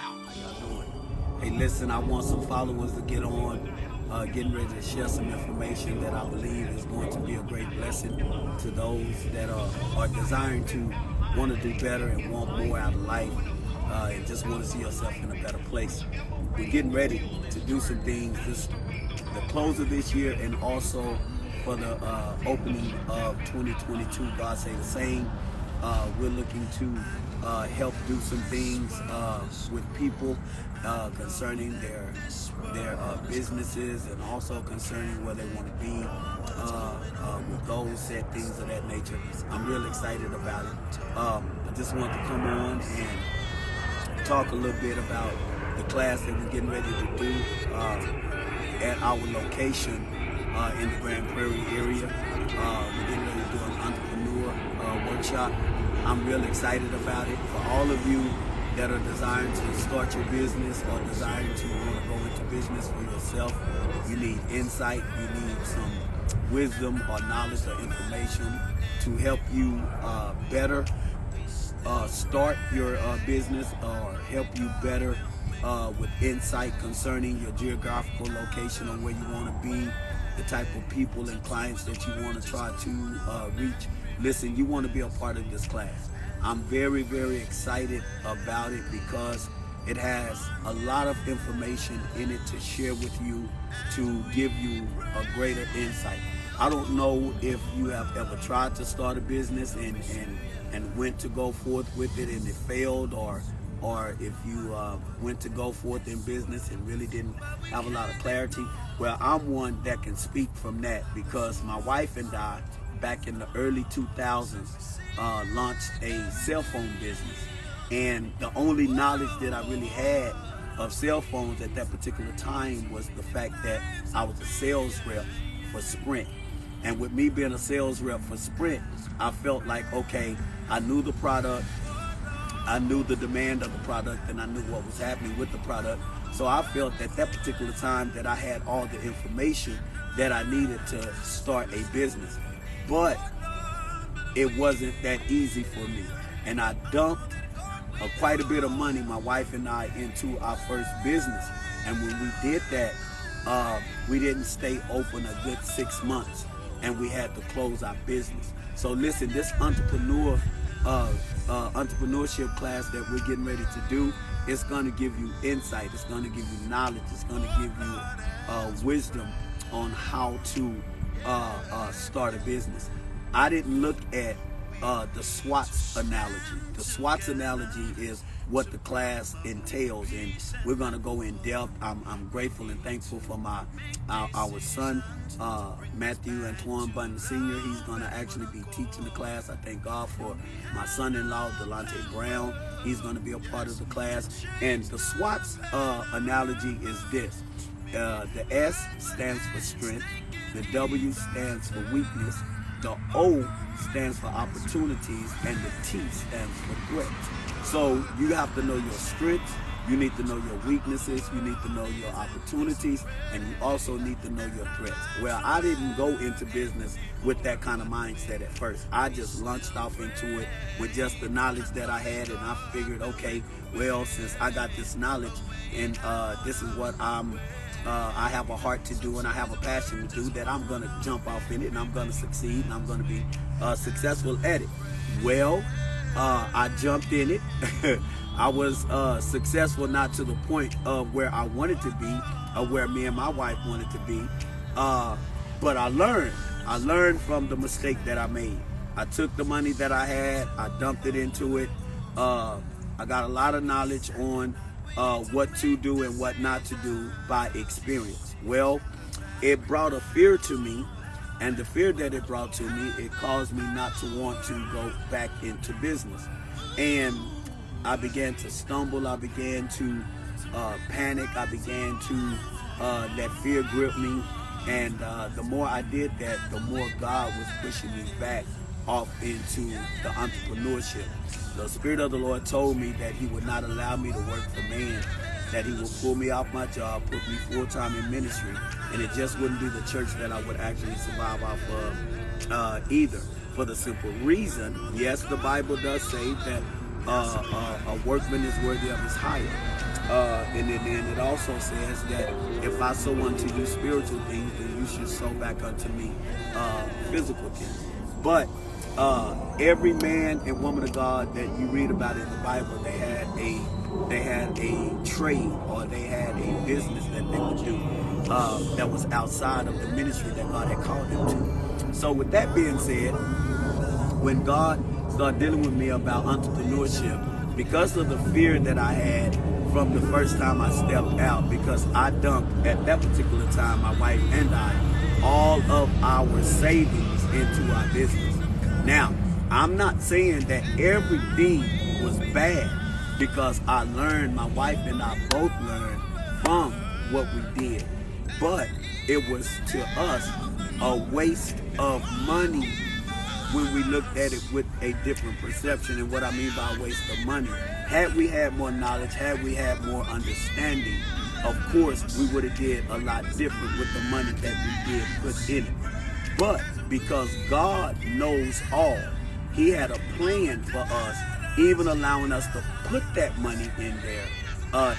How y'all doing? Hey, listen, I want some followers to get on, getting ready to share some information that I believe is going to be a great blessing to those that are desiring to want to do better and want more out of life, and just want to see yourself in a better place. We're getting ready to do some things the close of this year and also for the opening of 2022. God say the same. We're looking to help do some things with people concerning their businesses and also concerning where they want to be with goals set, things of that nature. I'm real excited about it. I just want to come on and talk a little bit about the class that we're getting ready to do at our location in the Grand Prairie area. We're getting ready to do an entrepreneur workshop. I'm real excited about it. For all of you that are desiring to start your business or desiring to want to go into business for yourself, you need insight, you need some wisdom or knowledge or information to help you better start your business or help you better with insight concerning your geographical location on where you want to be, the type of people and clients that you want to try to reach. Listen, you want to be a part of this class. I'm very, very excited about it because it has a lot of information in it to share with you to give you a greater insight. I don't know if you have ever tried to start a business and went to go forth with it and it failed, or if you went to go forth in business and really didn't have a lot of clarity. Well, I'm one that can speak from that because my wife and I, back in the early 2000s, launched a cell phone business. And the only knowledge that I really had of cell phones at that particular time was the fact that I was a sales rep for Sprint. And with me being a sales rep for Sprint, I felt like, okay, I knew the product, I knew the demand of the product, and I knew what was happening with the product. So I felt at that particular time that I had all the information that I needed to start a business. But it wasn't that easy for me. And I dumped quite a bit of money, my wife and I, into our first business. And when we did that, we didn't stay open a good 6 months, and we had to close our business. So listen, this entrepreneurship class that we're getting ready to do, it's going to give you insight, it's going to give you knowledge, it's going to give you wisdom on how to start a business. I didn't look at the SWOTs analogy. The SWOTs analogy is what the class entails, and we're going to go in depth. I'm grateful and thankful for our son, Matthew Antoine Bunton Sr. He's going to actually be teaching the class. I thank God for my son-in-law, Delonte Brown. He's going to be a part of the class. And the SWOTs analogy is this. The S stands for strength, the W stands for weakness, the O stands for opportunities, and the T stands for threats. So you have to know your strengths, you need to know your weaknesses, you need to know your opportunities, and you also need to know your threats. Well, I didn't go into business with that kind of mindset at first. I just launched off into it with just the knowledge that I had, and I figured, okay, well, since I got this knowledge and this is what I have a heart to do and I have a passion to do, that I'm going to jump off in it and I'm going to succeed and I'm going to be successful at it. Well, I jumped in it. I was successful, not to the point of where I wanted to be or where me and my wife wanted to be, but I learned from the mistake that I made. I took the money that I had, I dumped it into it. I got a lot of knowledge on what to do and what not to do by experience. Well, it brought a fear to me, and the fear that it brought to me, it caused me not to want to go back into business. And I began to stumble, I began to panic, I began to let fear grip me, and the more I did that, the more God was pushing me back off into the entrepreneurship. The Spirit of the Lord told me that He would not allow me to work for man, that He would pull me off my job, put me full-time in ministry, and it just wouldn't be the church that I would actually survive off of either. For the simple reason, yes, the Bible does say that a workman is worthy of his hire, And then it also says that if I sow unto you spiritual things, then you should sow back unto me physical things. But every man and woman of God that you read about in the Bible, they had a trade, or they had a business that they would do that was outside of the ministry that God had called them to. So with that being said, when God started dealing with me about entrepreneurship, because of the fear that I had from the first time I stepped out, because I dumped at that particular time, my wife and I, all of our savings into our business. Now, I'm not saying that everything was bad, because I learned, my wife and I both learned from what we did. But it was, to us, a waste of money when we looked at it with a different perception. And what I mean by a waste of money, had we had more knowledge, had we had more understanding, of course we would have did a lot different with the money that we did put in it. But because God knows all, he had a plan for us, even allowing us to put that money in there,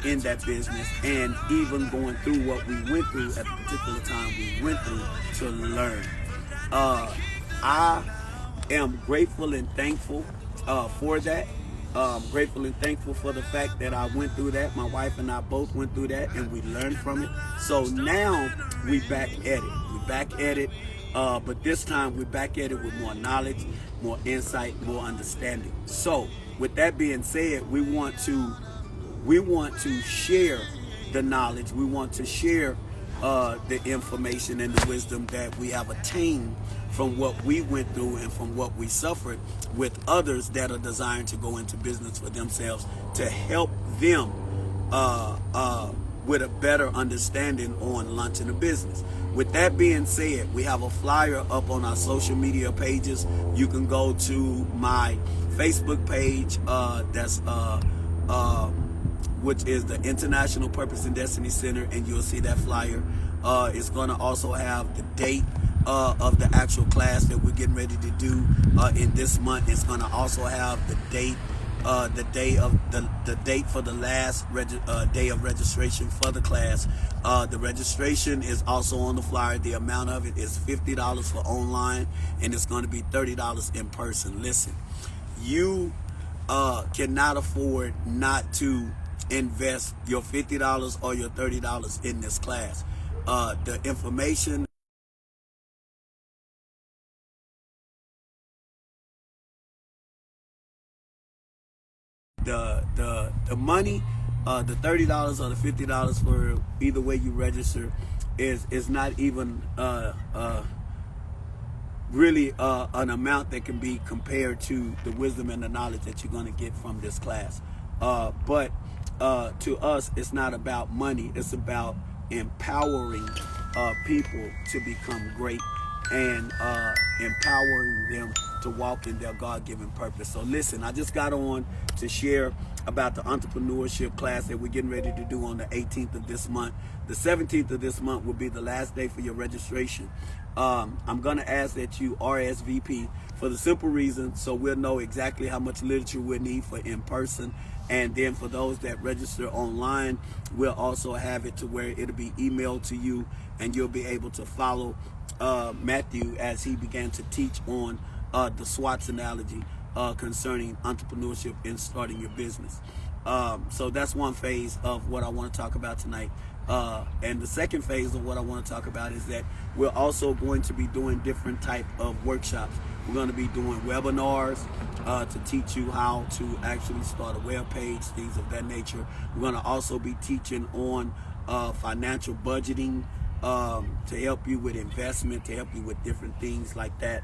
in that business, and even going through what we went through at the particular time we went through to learn. I am grateful and thankful for that. Grateful and thankful for the fact that I went through that. My wife and I both went through that, and we learned from it. So now we back at it. We back at it, but this time we're back at it with more knowledge, more insight, more understanding. So with that being said, we want to share the knowledge. We want to share the information and the wisdom that we have attained from what we went through and from what we suffered, with others that are desiring to go into business for themselves, to help them with a better understanding on launching a business. With that being said, we have a flyer up on our social media pages. You can go to my Facebook page, which is the International Purpose and Destiny Center, and you'll see that flyer. It's going to also have the date of the actual class that we're getting ready to do in this month. It's going to also have the date, the date for the last day of registration for the class. The registration is also on the flyer. The amount of it is $50 for online, and it's going to be $30 in person. Listen, you cannot afford not to invest your $50 or your $30 in this class. The information, the money, the $30 or the $50 for either way you register is not even really an amount that can be compared to the wisdom and the knowledge that you're going to get from this class. But to us, it's not about money. It's about empowering people to become great, and empowering them to walk in their God-given purpose. So listen, I just got on to share about the entrepreneurship class that we're getting ready to do on the 18th of this month. The 17th of this month will be the last day for your registration. I'm going to ask that you RSVP, for the simple reason so we'll know exactly how much literature we'll need for in person. And then for those that register online, we'll also have it to where it'll be emailed to you, and you'll be able to follow Matthew as he began to teach on the SWOT analogy concerning entrepreneurship and starting your business. So that's one phase of what I want to talk about tonight. And the second phase of what I want to talk about is that we're also going to be doing different type of workshops. We're going to be doing webinars to teach you how to actually start a web page, things of that nature. We're going to also be teaching on financial budgeting, to help you with investment, to help you with different things like that.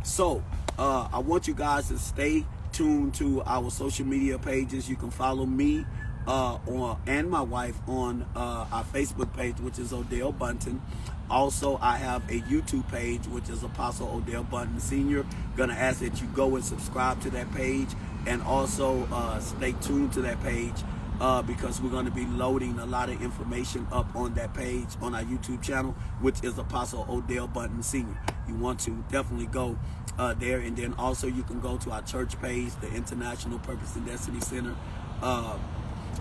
So I want you guys to stay tuned to our social media pages. You can follow me and my wife on our Facebook page, which is Odell Bunton. Also, I have a YouTube page, which is Apostle Odell Bunton Sr. Gonna ask that you go and subscribe to that page, and also stay tuned to that page because we're going to be loading a lot of information up on that page on our YouTube channel, which is Apostle Odell Bunton Sr. You want to definitely go there, and then also you can go to our church page, the International Purpose and Destiny Center.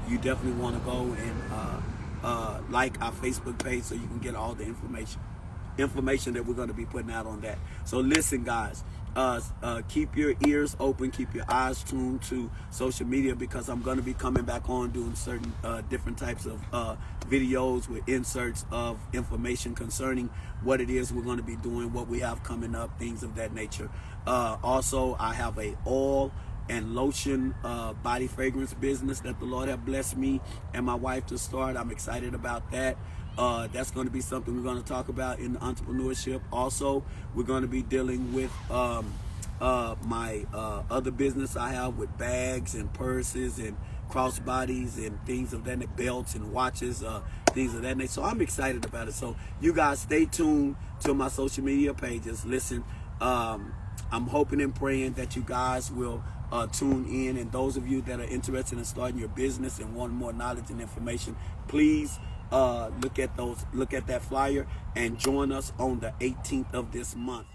you definitely want to go and like our Facebook page so you can get all the information that we're going to be putting out on that. So listen, guys, keep your ears open, keep your eyes tuned to social media, because I'm going to be coming back on doing certain different types of videos with inserts of information concerning what it is we're going to be doing, what we have coming up, things of that nature. Also, I have a oil and lotion body fragrance business that the Lord have blessed me and my wife to start. I'm excited about that. That's going to be something we're going to talk about in entrepreneurship. Also, we're going to be dealing with my other business I have with bags and purses and crossbodies and things of that nature, belts and watches, things of that nature. So I'm excited about it. So you guys stay tuned to my social media pages. Listen, I'm hoping and praying that you guys will tune in, and those of you that are interested in starting your business and want more knowledge and information, please look at that flyer and join us on the 18th of this month.